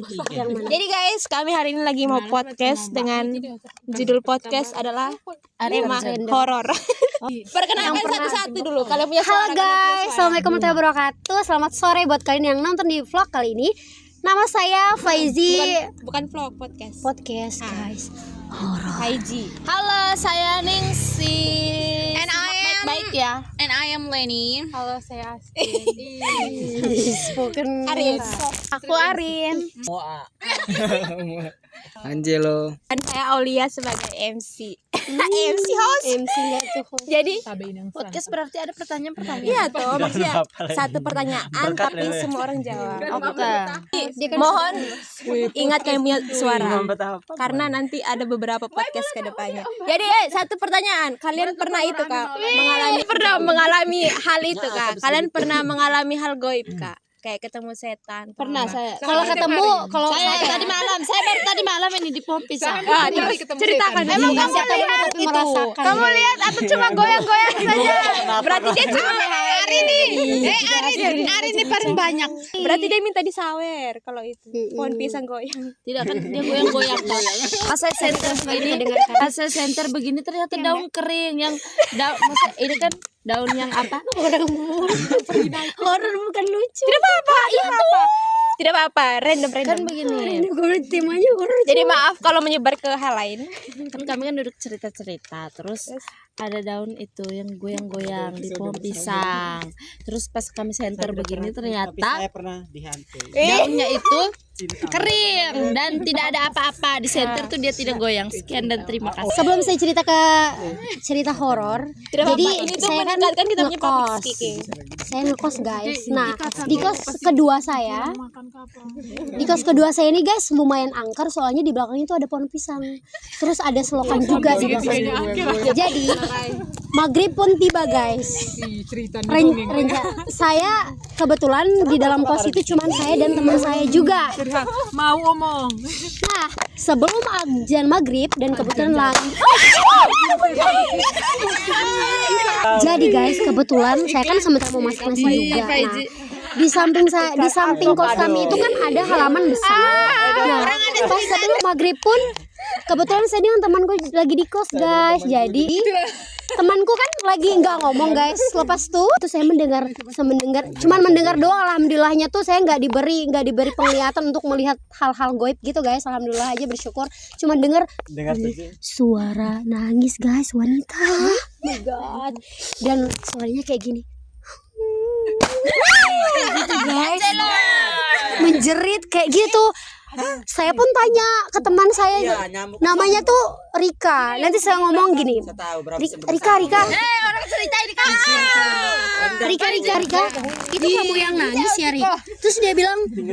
Jadi guys, kami hari ini lagi mau podcast dengan judul podcast adalah tema horor. Perkenalkan satu-satu dulu. Kalian punya Halo guys, assalamualaikum warahmatullahi wabarakatuh. Selamat sore buat kalian yang nonton di vlog kali ini. Nama saya Faizi. Bukan vlog, podcast. Podcast guys. Horor. Faizi. Halo, saya Ningsi. And I am baik ya. And I am Lenny. Halo, saya Astin. Spoken Arin. Aku Arin. Angelo. Dan saya Aulia sebagai MC. MC host. MC nggak tuh? Jadi Podcast berarti ada pertanyaan-pertanyaan. iya toh, maksudnya satu pertanyaan tapi semua orang jawab. Oke. Mohon ingat kalian punya suara. Karena nanti ada beberapa podcast ke depannya. Jadi satu pertanyaan, kalian pernah itu Kak mengalami hal itu Kak? Kalian pernah mengalami hal goib Kak? Kayak ketemu setan? Pernah saya. Kalau ketemu, kalau Saya tadi malam, saya baru tadi malam ini di pom pisang. Ceritakan. emang kamu lihat itu, merasakan. Kamu lihat atau cuma goyang-goyang saja? Berarti dia cuma Arin nih. Arin ini paling banyak. Berarti dia minta disawer kalau itu. Pohon pisang goyang. Tidak kan dia goyang-goyang. Pas saya center begini, pas saya center begini ternyata daun kering yang masa ini kan daun yang apa? Horor bukan lucu. Tidak apa-apa. Tidak apa-apa. Random. Kan begini. Gue temanya horor. Jadi maaf kalau menyebar ke hal lain. Kan kami kan duduk cerita-cerita terus ada daun itu yang goyang-goyang di pohon pisang. Terus pas kami center begini ternyata Saya pernah dihantui. daunnya itu kering dan tidak ada apa-apa di center tuh dia tidak goyang. Sekian dan terima kasih. Sebelum saya cerita ke cerita horor, Tidak jadi apa-apa. Ini tuh saya kan meningkatkan kita punya public ngekos. speaking. Saya ngekos guys. Nah, di kos kedua saya, ini guys lumayan angker soalnya di belakangnya itu ada pohon pisang. Terus ada selokan juga di belakangnya. Jadi maghrib pun tiba guys. Saya kebetulan di dalam kos itu cuman saya dan teman saya juga. Mau ngomong. Nah, sebelum azan maghrib dan kebetulan lagi. Jadi guys, kebetulan saya kan sebentar mau masak nasi juga. Nah, di samping kos kami itu kan ada halaman besar. Nah, pas sebelum maghrib pun kebetulan saya dengan temanku lagi di kos guys. Jadi temanku kan lagi nggak ngomong guys. Lepas tuh saya mendengar, cuman mendengar doang. Alhamdulillahnya tuh saya nggak diberi penglihatan untuk melihat hal-hal goib gitu guys. Alhamdulillah aja, bersyukur. Cuma dengar suara nangis guys, wanita. Oh my god. Dan suaranya kayak gini. Gitu guys. Menjerit kayak gitu. Saya pun tanya ke teman saya, namanya tuh Rika. Nanti saya ngomong gini, Rika. Orang cerita ini kan. Rika, itu kamu yang nangis ya Rika? Terus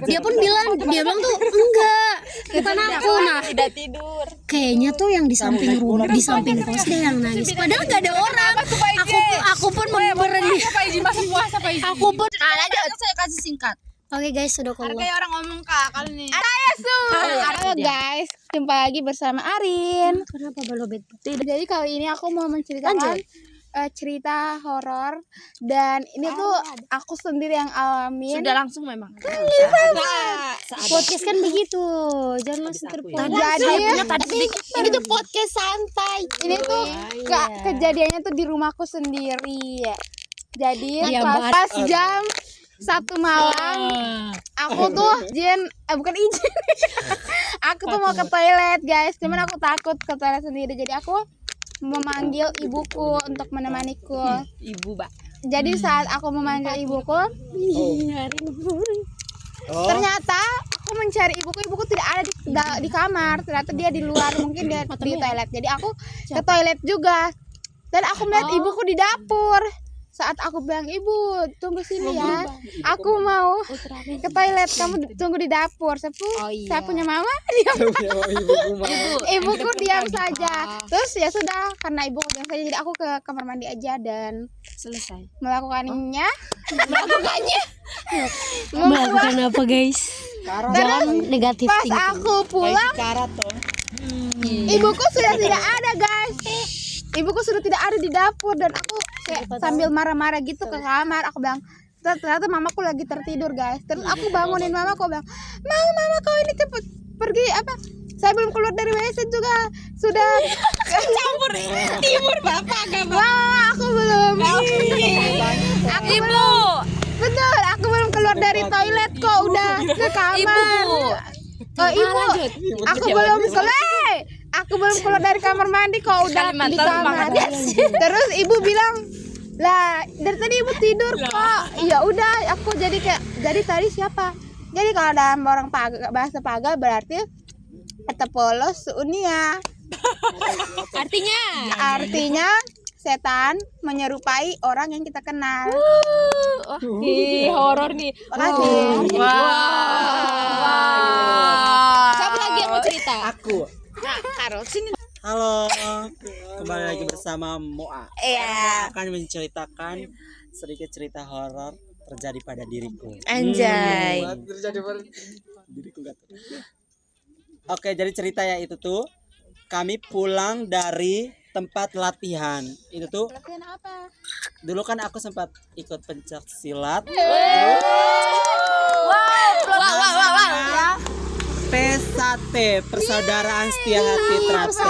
dia pun bilang tuh enggak, bukan aku. Nah, Tidak tidur. kayaknya tuh yang di samping kos dia yang nangis. Padahal nggak ada orang. Aku pun memberani. Aku pun. Saya kasih singkat. Oke guys, sudah keluar. Orang ngomong Kak kali ini. Halo guys, jumpa lagi bersama Arin. Kenapa balobet? Jadi kali ini aku mau menceritakan cerita horor, dan ini tuh aku sendiri yang alamin. Sudah langsung memang. Podcast kan begitu, jangan langsung terpotong. Jadi Ini tuh podcast santai. ini tuh kejadiannya tuh di rumahku sendiri. Jadi pas jam 1 malam aku tuh bukan izin. Aku tuh mau ke toilet guys, cuman aku takut ke toilet sendiri. Jadi aku memanggil ibuku untuk menemaniku. Ibu, Mbak. Jadi saat aku memanggil ibuku, ternyata aku mencari ibuku tidak ada di kamar. Ternyata dia di luar, mungkin dia di toilet. Jadi aku ke toilet juga, dan aku melihat ibuku di dapur. Saat aku bilang, ibu tunggu sini ya, aku mau ke toilet, kamu tunggu di dapur. Saya punya mama, ibuku diam saja. Terus ya sudah, karena ibuku diam saja, jadi aku ke kamar mandi aja dan Selesai. melakukannya. Melakukan apa guys? Jangan negatif Pas thinking. aku pulang, ibuku sudah tidak ada guys. Ibuku sudah tidak ada di dapur, dan aku kayak sambil marah-marah gitu ke kamar. Aku bilang, Ternyata mamaku lagi tertidur guys. Terus aku bangunin mamaku, bilang, mama kau ini cepet pergi apa? Saya belum keluar dari WC juga sudah Campur timur bapak agama. wah aku belum. Ibu. Betul, aku belum keluar dari toilet kok udah ke kamar. Oh, ibu, aku belum keluar. Aku belum keluar dari kamar mandi kok udah di kamar. Terus ibu bilang, lah dari tadi ibu tidur kok. Ya udah, aku jadi tadi siapa? Jadi kalau dalam orang bahasa Paga berarti eta polos unia. Artinya setan menyerupai orang yang kita kenal. Ih, horor nih. Makasih. Siapa lagi yang mau cerita? Aku. Karo sini. Halo, kembali lagi bersama Moa. Iya. Akan menceritakan sedikit cerita horor terjadi pada diriku. Anjay. Terjadi pada diriku nggak tahu. Oke, jadi ceritanya itu tuh kami pulang dari tempat latihan. Itu tuh Latihan apa? dulu kan aku sempat ikut pencak silat. P1T, Persaudaraan Setia Hati Trate.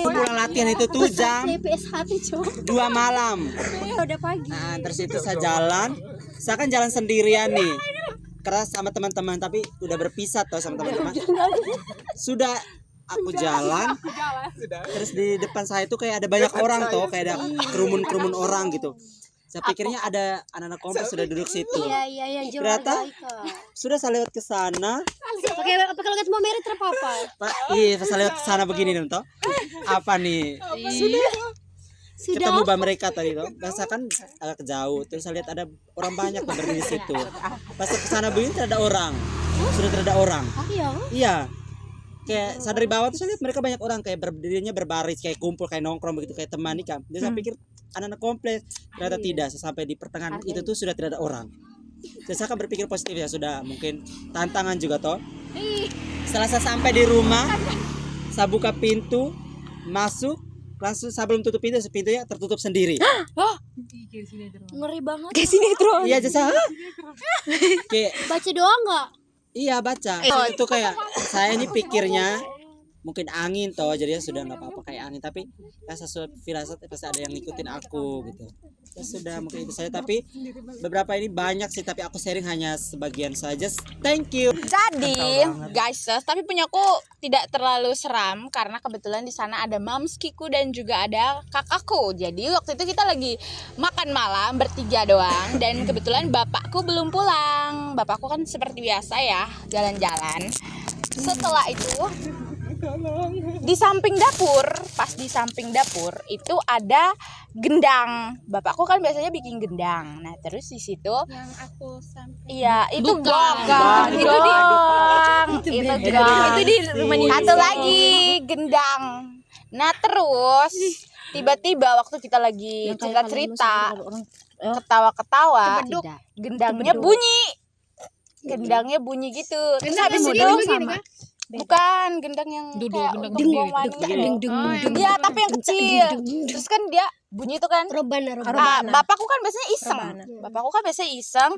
Pulang latihan itu tuh jam 2 malam. Udah pagi. Nah, terus itu saya jalan. Saya kan jalan sendirian nih. Keras sama teman-teman, tapi udah berpisah tuh sama teman-teman. Sudah aku jalan. Terus di depan saya tuh kayak ada banyak orang tuh, kayak ada kerumun-kerumun orang gitu. Saya pikirnya ada anak-anak kompleks sudah duduk situ. Iya, yang Ternyata sudah saya lewat ke sana. Pakai kalau nggak mau merit apa? Iya, pas saya lewat ke sana begini nih toh. Apa nih? Sudah ketemu mereka tadi toh. Saya kan agak jauh. Terus saya lihat ada orang banyak tuh berdiri di situ. Pas ke sana begini tidak ada orang. Sudah tidak ada orang. Iya. Kayak saya dari bawah tuh saya lihat mereka banyak orang kayak berdirinya berbaris, kayak kumpul, kayak nongkrong begitu, kayak teman nikah. Jadi saya pikir anak-anak kompleks, ternyata tidak. Sampai di pertengahan itu tuh sudah tidak ada orang. Jadi saya kan berpikir positif ya, sudah mungkin tantangan juga toh. Setelah saya sampai di rumah, saya buka pintu, masuk, langsung saya belum tutup pintu, pintunya tertutup sendiri. Ngeri banget. Kayak sinetron. Iya, jadi saya kayak Baca doang nggak? iya baca. Itu kayak saya ini pikirnya mungkin angin toh, jadinya sudah nggak apa-apa kayak angin, tapi ya sesuatu firasat pasti ada yang ngikutin aku gitu. Ya sudah mungkin itu saja, tapi beberapa ini banyak sih, tapi aku sharing hanya sebagian saja. Thank you. Jadi, guys, tapi punyaku tidak terlalu seram karena kebetulan di sana ada mamskiku dan juga ada kakakku. Jadi waktu itu kita lagi makan malam bertiga doang dan kebetulan bapakku belum pulang. Bapakku kan seperti biasa ya, jalan-jalan. Setelah itu di samping dapur, pas di samping dapur itu ada gendang. Bapakku kan biasanya bikin gendang. Nah, terus di situ Yang aku sampai iya, itu Bukan. gong. Itu di gong. Itu gong. Itu di rumah Nini. Satu lagi gendang. Nah, terus tiba-tiba waktu kita lagi cerita-cerita, ketawa-ketawa, gendangnya bunyi. Gendangnya bunyi gitu. Terus habis itu bukan gendang yang kayak untuk buang wanita. Iya, tapi yang kecil. Terus kan dia bunyi itu kan. Bapakku kan biasanya iseng. Bapakku kan biasanya iseng.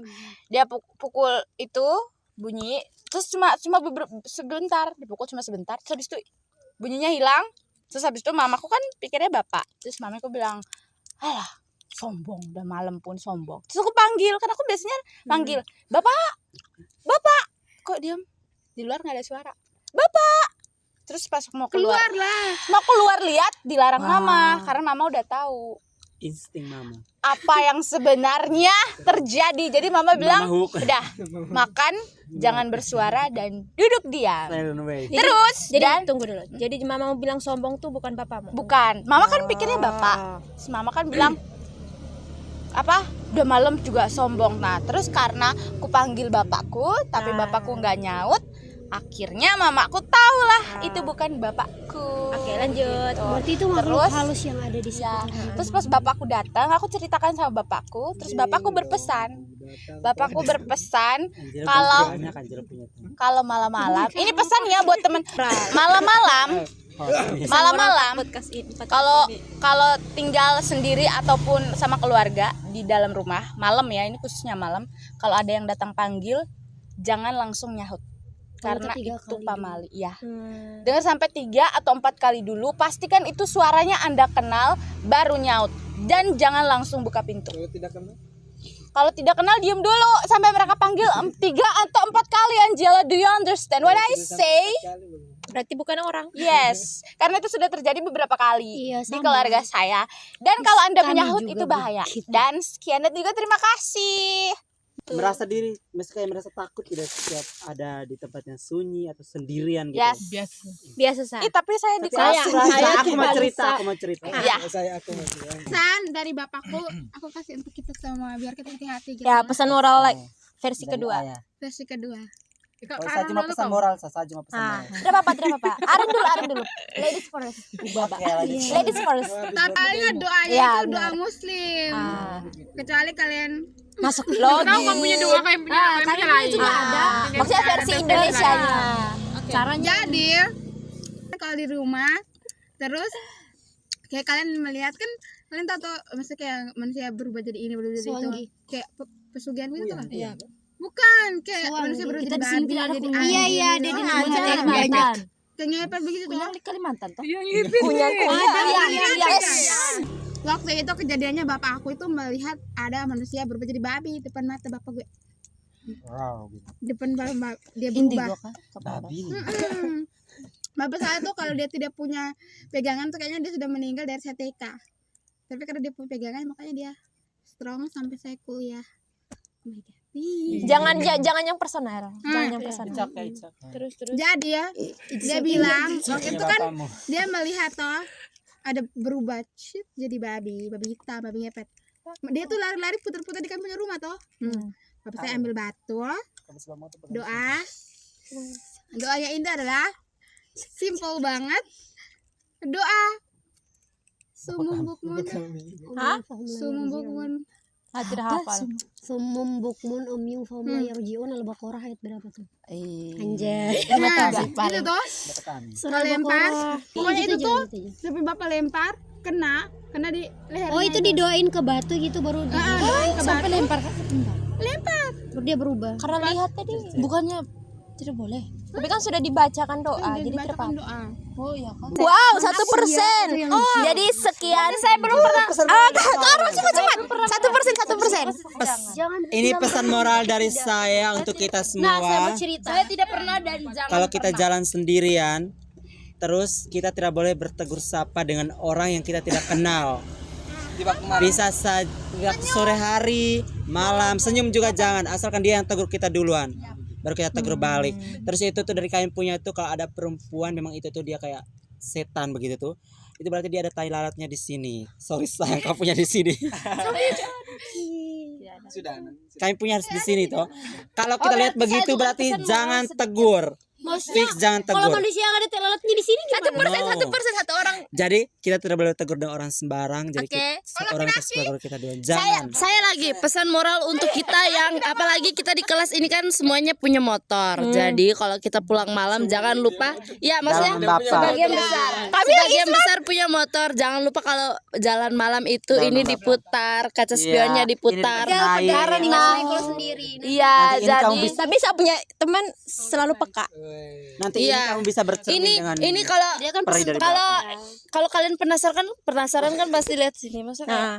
Dia pukul itu bunyi. Terus cuma sebentar, dipukul cuma sebentar. Terus habis itu bunyinya hilang. Terus habis itu mamaku kan pikirnya bapak. Terus mamaku bilang, "Alah, sombong, udah malam pun sombong." Terus aku panggil, kan aku biasanya panggil, "Bapak, Bapak." Kok diam? Di luar nggak ada suara. "Bapak." Terus pas mau keluar lihat dilarang mama karena mama udah tahu Insting mama. apa yang sebenarnya terjadi. Jadi mama bilang, Mama hook. "Udah, makan, jangan bersuara dan duduk diam." Silent way. Terus Jadi dan tunggu dulu. Jadi mama mau bilang sombong tuh bukan bapakmu. bukan, mama kan pikirnya bapak. Terus mama kan bilang apa? Udah malam juga sombong. Nah, terus karena aku panggil bapakku, tapi bapakku nggak nyaut, akhirnya mamaku tahu lah itu bukan bapakku. Oke, lanjut. Berarti itu makhluk Terus halus yang ada di ya, sekitar. terus pas bapakku datang, aku ceritakan sama bapakku. Terus bapakku berpesan, kalau malam-malam, ini pesan ya buat temen, malam-malam Malam-malam podcast ini. kalau tinggal sendiri ataupun sama keluarga di dalam rumah malam ya, ini khususnya malam, kalau ada yang datang panggil jangan langsung nyahut karena tiga itu kali pamali ya. Dengar sampai 3 atau 4 kali dulu, pastikan itu suaranya Anda kenal baru nyaut, dan jangan langsung buka pintu. Kalau tidak kenal diam dulu sampai mereka panggil 3 atau 4 kali. Angela, do you understand what I say? Berarti bukan orang. Yes, karena itu sudah terjadi beberapa kali Iya, di sama. keluarga saya. Dan kalau Anda Kami menyahut juga itu bahaya. begitu. Dan sekian dan juga terima kasih. Merasa diri, kayak merasa takut tidak setiap ada di tempat yang sunyi atau sendirian gitu. Yes. Biasa sah. Tapi saya di Tapi kelas aku mau cerita. Ya. Pesan dari bapakku, aku kasih untuk kita semua biar kita hati-hati gitu. Ya, pesan moral like versi kedua. Versi kedua. Kalau saya cuma pesan moral, saya cuma pesan moral. Tidak apa-apa. Arin dulu. Ladies first. Ladies first. Tapi doanya Iya, itu doa benar. muslim. Ah, Kecuali kalian masuk logis. kamu punya doa kayak punya lain. Juga ada. Maksudnya versi Indonesianya. Jadi kalau di rumah terus kayak kalian melihat kan, kalian tahu tuh maksudnya kayak manusia berubah jadi ini berubah jadi itu, Suwangi. kayak pesugihan gitu kan? Iya. Bukan kayak Suwangi. manusia berubah Kita jadi di sini babi, tidak ada jadi kunci. anjing. Iya, iya, dia di gitu. Kalimantan. Banyak. Kayak ngepet begitu tuh. Di Kalimantan toh. Punya Yes. Waktu itu kejadiannya bapak aku itu melihat ada manusia berubah jadi babi depan mata bapak gue. Wow, gitu. Depan bapak dia Indigo berubah. kah? Babi. Bapak saya tuh kalau dia tidak punya pegangan tuh kayaknya dia sudah meninggal dari saya TK. Tapi karena dia punya pegangan makanya dia strong sampai saya kuliah. Oh my God. Ih. Jangan yang personal. Jangan yang personal. Terus. Jadi ya, dia bilang waktu itu kan dia melihat toh ada berubah shit, jadi babi hitam, babi ngepet. Dia tuh lari-lari putar-putar di kampung rumah toh. Bapak saya ambil batu, doanya indah adalah simple banget. Doa sumum bukmun, Hah? sumum bukmun. Tidak hafal. Sumum bukmun umyung faumla yarjiun al-Baqarah ayat berapa tuh? Eh. Anjay. Nah, itu tuh Surah lempar. Al-Baqarah. Pokoknya Iya, itu gitu tuh aja, gitu aja. sampai bapak lempar kena di lehernya. Oh, itu didoain ke batu gitu baru doain ke Sampai batu. lempar ke baru dia berubah. Karena lihat tadi. Bukannya tidak boleh. Tapi kan sudah dibacakan doa, Dia jadi dibacakan terpapar. doa. Oh iya kan. Wow, 1%. Jadi sekian. Saya belum pernah. Cepat. 1%. Jangan Ini pesan moral dari saya untuk kita Nah, saya semua. bercerita. Saya tidak pernah dan jangan Kalau kita jalan sendirian, terus kita tidak boleh bertegur sapa dengan orang yang kita tidak kenal. Bisa saja sore hari, malam, senyum juga jangan, asalkan dia yang tegur kita duluan, baru kita tegur balik. Terus itu tuh dari kalian punya tuh, kalau ada perempuan memang itu tuh dia kayak setan begitu tuh, itu berarti dia ada tai lalatnya di sini. Sorry sayang, kau punya di sini. Kalian punya harus di sini toh. Kalau kita lihat begitu berarti jangan tegur. Fix jangan Kalau tegur. manusia yang ada tai lalatnya di sini gimana? 1%, 1% 1 orang. Jadi kita tidak boleh tegur dengan orang sembarang. Jadi Oke. orang yang tegur kita dulu. Jangan. Saya lagi pesan moral untuk kita yang apalagi kita di kelas ini kan semuanya punya motor. Jadi kalau kita pulang malam jangan lupa ya maksudnya Dalam bapak. sebagian besar. Sebagian besar punya motor. Jangan lupa kalau jalan malam itu ini diputar, kaca spionnya diputar. Iya, Karena kalau sendiri. Iya, Nanti ini kamu jadi tapi saya punya teman selalu peka. Nanti ini Iya. kamu bisa bercermin dengan Ini kalau Dia kan peri dari kalau kalian penasaran kan pasti lihat sini. Maksudnya kayak Nah,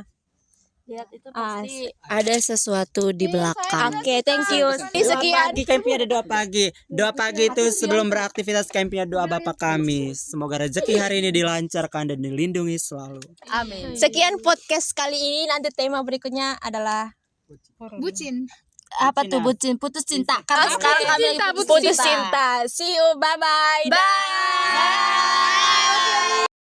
lihat itu pasti ada sesuatu di belakang. oke, thank you. Sekian. pagi. Kami punya ada doa pagi. Doa pagi itu sebelum beraktivitas kami punya doa Bapak kami. Semoga rezeki hari ini dilancarkan dan dilindungi selalu. Amin. Sekian podcast kali ini. Nanti tema berikutnya adalah Bucin. Apa tuh bucin? Putus cinta. Karena sekarang kami lagi putus cinta. See you, bye bye. Bye.